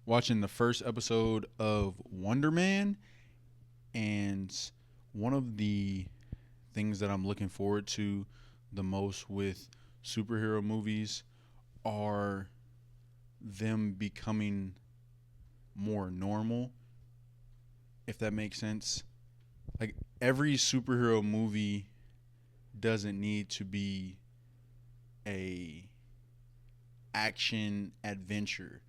watching the first episode of Wonder Man, and one of the things that I'm looking forward to the most with superhero movies are them becoming more normal, if that makes sense. Like every superhero movie doesn't need to be a action adventure.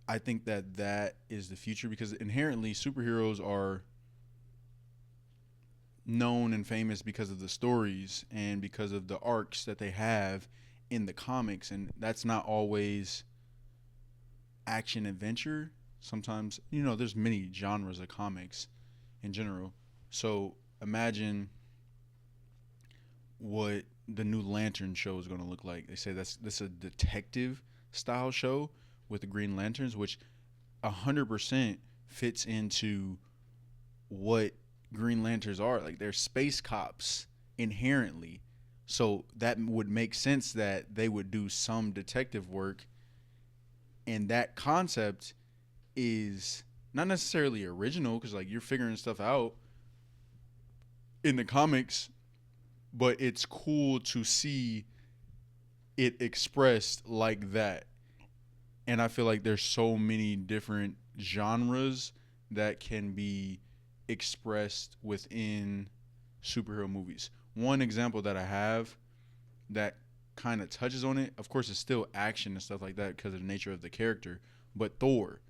I think that that is the future because inherently superheroes are known and famous because of the stories and because of the arcs that they have in the comics, and that's not always action adventure. Sometimes, there's many genres of comics in general. So imagine what the new Lantern show is going to look like. They say that's this is a detective style show with the Green Lanterns, which 100% fits into what Green Lanterns are. Like they're space cops inherently. So that would make sense that they would do some detective work, and that concept is not necessarily original because like you're figuring stuff out in the comics, but it's cool to see it expressed like that. And I feel like there's so many different genres that can be expressed within superhero movies. One example that I have that kind of touches on it, of course, it's still action and stuff like that because of the nature of the character, but Thor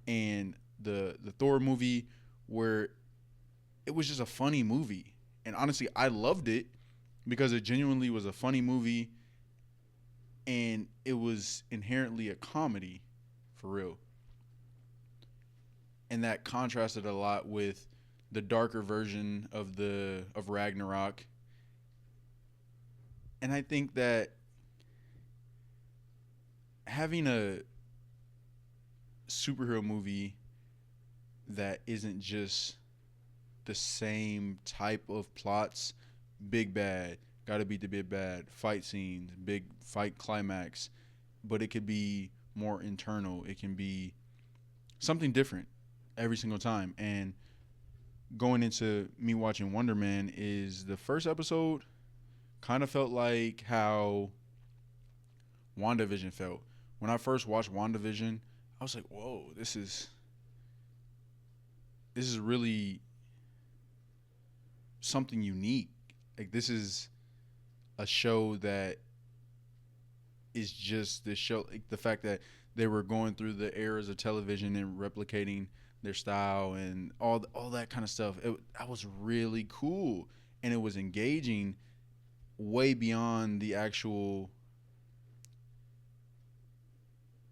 and the Thor movie where it was just a funny movie. And honestly, I loved it because it genuinely was a funny movie and it was inherently a comedy for real. And that contrasted a lot with the darker version of Ragnarok. And I think that having a superhero movie that isn't just the same type of plots, big bad, gotta beat the big bad, fight scenes, big fight climax, but it could be more internal. It can be something different every single time. And going into me watching Wonder Man is the first episode kind of felt like how WandaVision felt. When I first watched WandaVision, I was like, "Whoa, this is really something unique. Like this is a show that is just this show. Like the fact that they were going through the eras of television and replicating their style and all that kind of stuff. That was really cool, and it was engaging way beyond the actual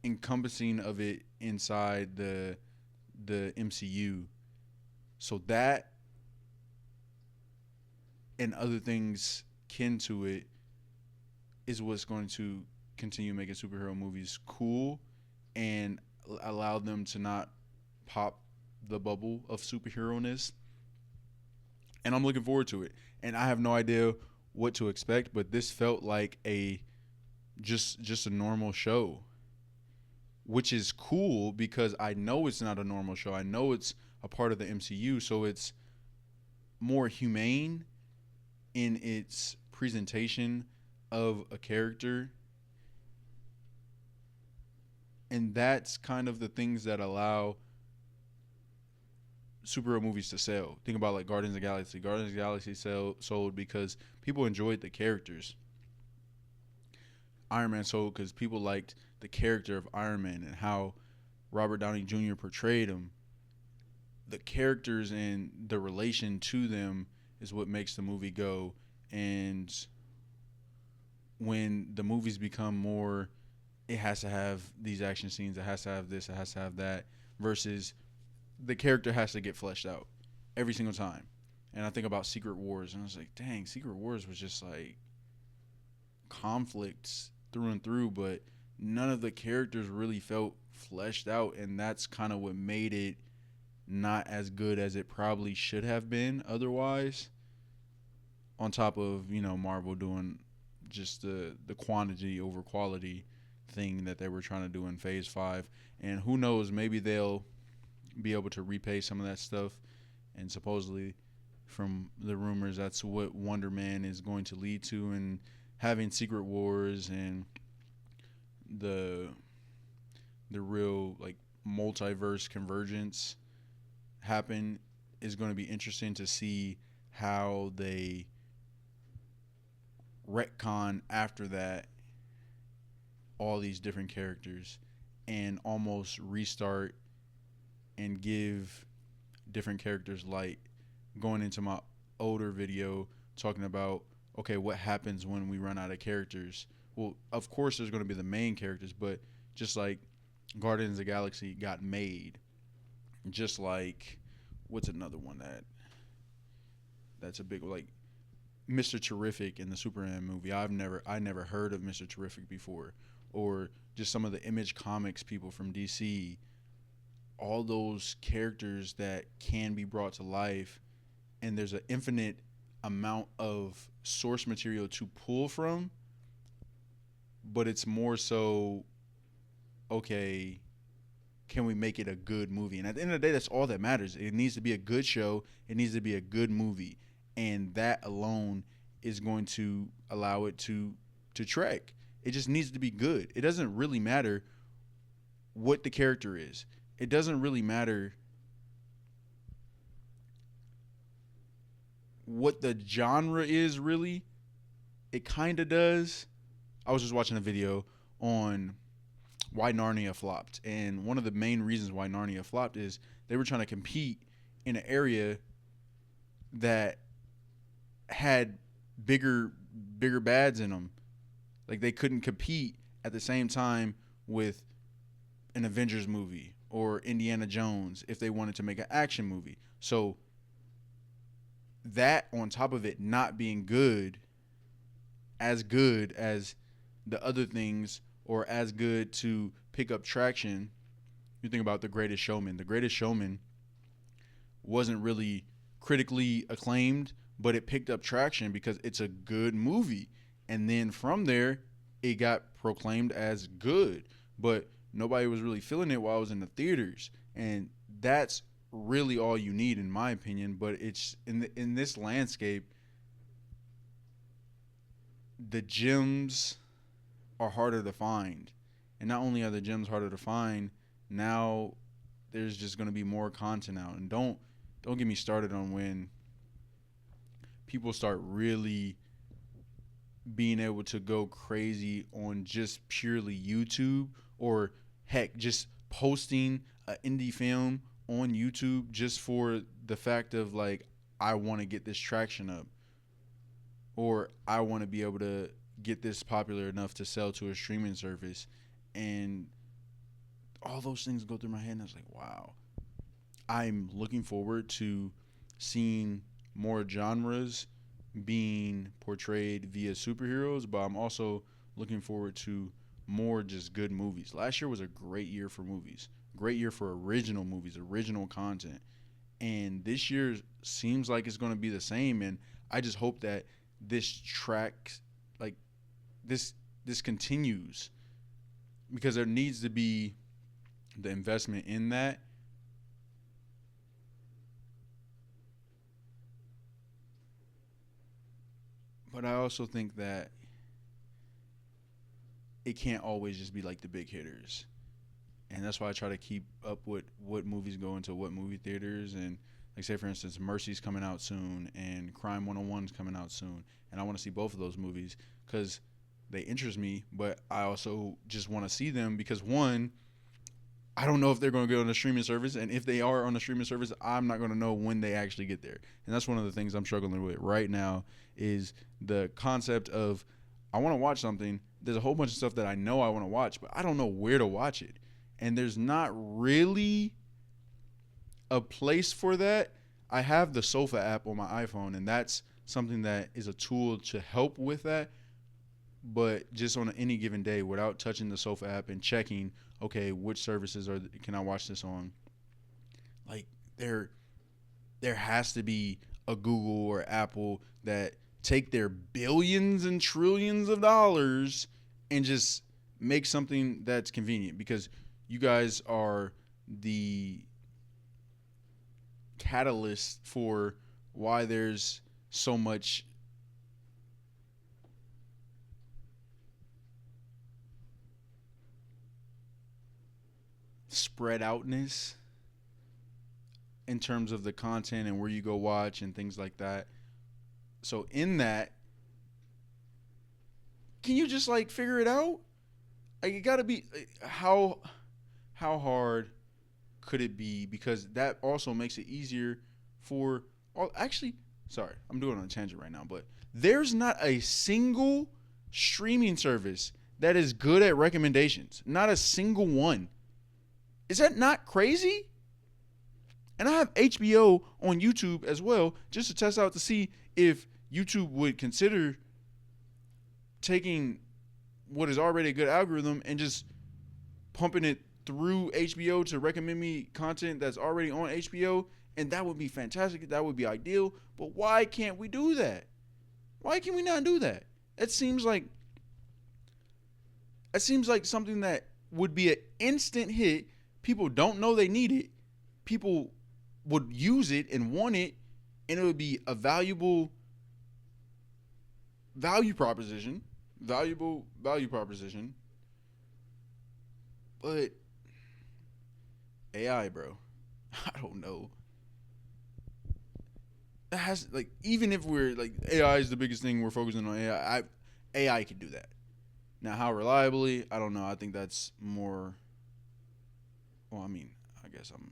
encompassing of it inside the MCU. So that and other things kin to it is what's going to continue making superhero movies cool and allow them to not pop the bubble of superhero ness. And I'm looking forward to it. And I have no idea what to expect, but this felt like a just a normal show, which is cool because I know it's not a normal show. I know it's a part of the MCU, so it's more humane in its presentation of a character, and that's kind of the things that allow superhero movies to sell. Think about like Guardians of the Galaxy. Guardians of the Galaxy sold because people enjoyed the characters. Iron Man sold because people liked the character of Iron Man and how Robert Downey Jr. portrayed him. The characters and the relation to them is what makes the movie go. And when the movies become more, it has to have these action scenes, it has to have this, it has to have that, versus the character has to get fleshed out every single time. And I think about Secret Wars, and I was like, dang, Secret Wars was just like conflicts through and through, but none of the characters really felt fleshed out, and that's kind of what made it not as good as it probably should have been otherwise. On top of Marvel doing just the quantity over quality thing that they were trying to do in Phase 5. And who knows, maybe they'll be able to repay some of that stuff. And supposedly, from the rumors, that's what Wonder Man is going to lead to, and having Secret Wars and the real like multiverse convergence happen is going to be interesting to see how they retcon after that all these different characters and almost restart and give different characters light. Going into my older video talking about, okay, what happens when we run out of characters? Well, of course there's going to be the main characters, but just like Guardians of the Galaxy got made, just like what's another one that's a big, like Mr. Terrific in the Superman movie. I never heard of Mr. Terrific before, or just some of the Image Comics people from DC. All those characters that can be brought to life, and there's an infinite amount of source material to pull from, but it's more so, okay, can we make it a good movie? And at the end of the day, that's all that matters. It needs to be a good show. It needs to be a good movie. And that alone is going to allow it to trek. It just needs to be good. It doesn't really matter what the character is. It doesn't really matter what the genre is, really. It kind of does. I was just watching a video on why Narnia flopped. And one of the main reasons why Narnia flopped is they were trying to compete in an area that had bigger bads in them. Like, they couldn't compete at the same time with an Avengers movie or Indiana Jones if they wanted to make an action movie. So that, on top of it not being good as the other things, or as good to pick up traction, you think about The Greatest Showman. The Greatest Showman wasn't really critically acclaimed, but it picked up traction because it's a good movie. And then from there, it got proclaimed as good, but nobody was really feeling it while I was in the theaters. And that's really all you need, in my opinion. But it's in this landscape, the gems are harder to find. And not only are the gems harder to find, now there's just going to be more content out. And don't get me started on when people start really being able to go crazy on just purely YouTube, or heck, just posting an indie film on YouTube just for the fact of, like, I want to get this traction up, or I want to be able to get this popular enough to sell to a streaming service. And all those things go through my head, and I was like, wow. I'm looking forward to seeing more genres being portrayed via superheroes, but I'm also looking forward to more just good movies. Last year was a great year for movies, great year for original movies, original content. And this year seems like it's going to be the same. And I just hope that this track, like, this continues, because there needs to be the investment in that. But I also think that it can't always just be like the big hitters. And that's why I try to keep up with what movies go into what movie theaters. And, like, say, for instance, Mercy's coming out soon and Crime 101's coming out soon. And I want to see both of those movies because they interest me, but I also just want to see them because, one, I don't know if they're going to go on a streaming service, and if they are on a streaming service, I'm not going to know when they actually get there. And that's one of the things I'm struggling with right now, is the concept of, I want to watch something. There's a whole bunch of stuff that I know I want to watch, but I don't know where to watch it. And there's not really a place for that. I have the Sofa app on my iPhone, and that's something that is a tool to help with that. But just on any given day, without touching the Sofa app and checking, okay, which services can I watch this on? Like, there has to be a Google or Apple that take their billions and trillions of dollars and just make something that's convenient, because you guys are the catalyst for why there's so much spread outness in terms of the content and where you go watch and things like that. So in that, can you just like figure it out? Like, it got to be how hard could it be? Because that also makes it easier for all. Actually, sorry, I'm doing it on a tangent right now, but there's not a single streaming service that is good at recommendations. Not a single one. Is that not crazy? And I have HBO on YouTube as well, just to test out to see if YouTube would consider taking what is already a good algorithm and just pumping it through HBO to recommend me content that's already on HBO. And that would be fantastic. That would be ideal. But why can't we do that? Why can we not do that? It seems like something that would be an instant hit. People don't know they need it. People would use it and want it, and it would be a valuable value proposition. Valuable value proposition. But AI, bro. I don't know. It has, like, even if we're like, AI is the biggest thing we're focusing on, AI can do that. Now, how reliably, I don't know. I think that's more. Well, I mean, I guess I'm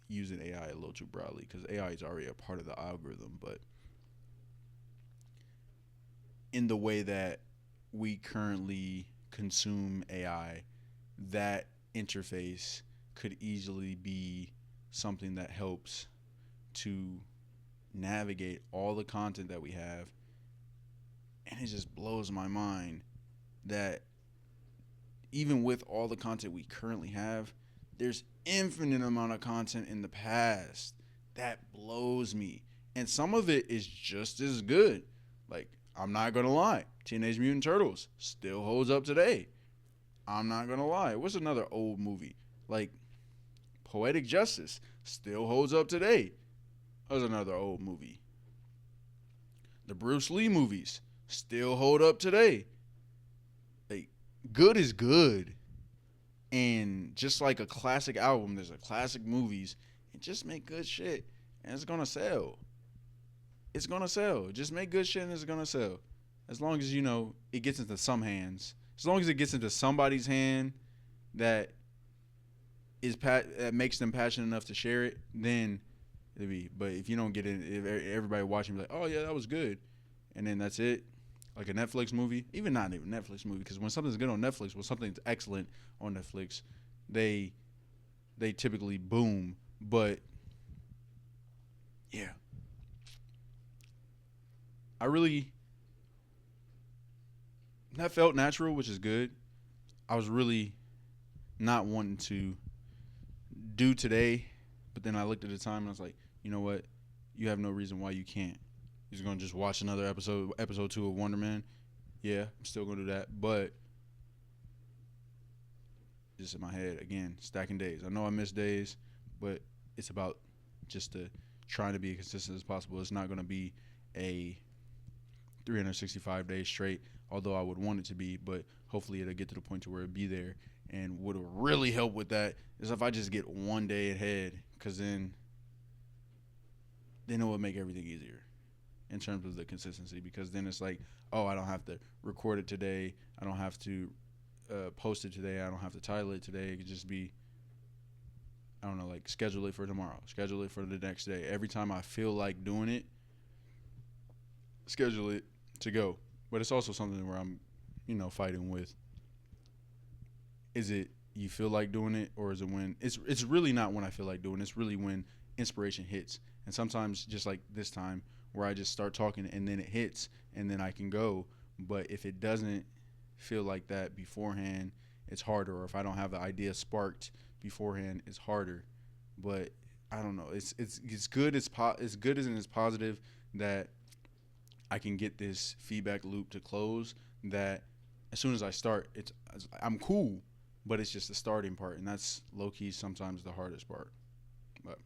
using AI a little too broadly, because AI is already a part of the algorithm. But in the way that we currently consume AI, that interface could easily be something that helps to navigate all the content that we have. And it just blows my mind that even with all the content we currently have, there's infinite amount of content in the past. That blows me. And some of it is just as good. Like, I'm not gonna lie, Teenage Mutant Turtles still holds up today. I'm not gonna lie. What's another old movie? Like, Poetic Justice still holds up today. That was another old movie. The Bruce Lee movies still hold up today. Like, good is good. And just like a classic album, there's a classic movies, and just make good shit and it's gonna sell. It's gonna sell. Just make good shit and it's gonna sell. As long as, it gets into some hands. As long as it gets into somebody's hand that that makes them passionate enough to share it, then it'll be. But if you don't get it, if everybody watching be like, oh yeah, that was good, and then that's it, like a Netflix movie, even not even Netflix movie, because when something's good on Netflix, when something's excellent on Netflix, they typically boom. But yeah, I really, that felt natural, which is good. I was really not wanting to do today, but then I looked at the time and I was like, you know what? You have no reason why you can't. You're gonna just watch another episode 2 of Wonder Man. Yeah, I'm still gonna do that, but just in my head again, stacking days. I know I miss days, but it's about just trying to be as consistent as possible. It's not gonna be a 365 days straight, although I would want it to be, but hopefully it'll get to the point to where it'll be there. And what will really help with that is if I just get one day ahead, because then it will make everything easier in terms of the consistency, because then it's like, oh, I don't have to record it today. I don't have to post it today. I don't have to title it today. It could just be, I don't know, like schedule it for tomorrow, schedule it for the next day. Every time I feel like doing it, schedule it to go. But it's also something where I'm, fighting with. Is it you feel like doing it, or is it when it's really not when I feel like doing it. It's really when inspiration hits. And sometimes, just like this time, where I just start talking and then it hits and then I can go. But if it doesn't feel like that beforehand, it's harder. Or if I don't have the idea sparked beforehand, it's harder. But I don't know. It's good. It's good and it's positive that I can get this feedback loop to close. That as soon as I start, I'm cool, but it's just the starting part, and that's low key sometimes the hardest part. But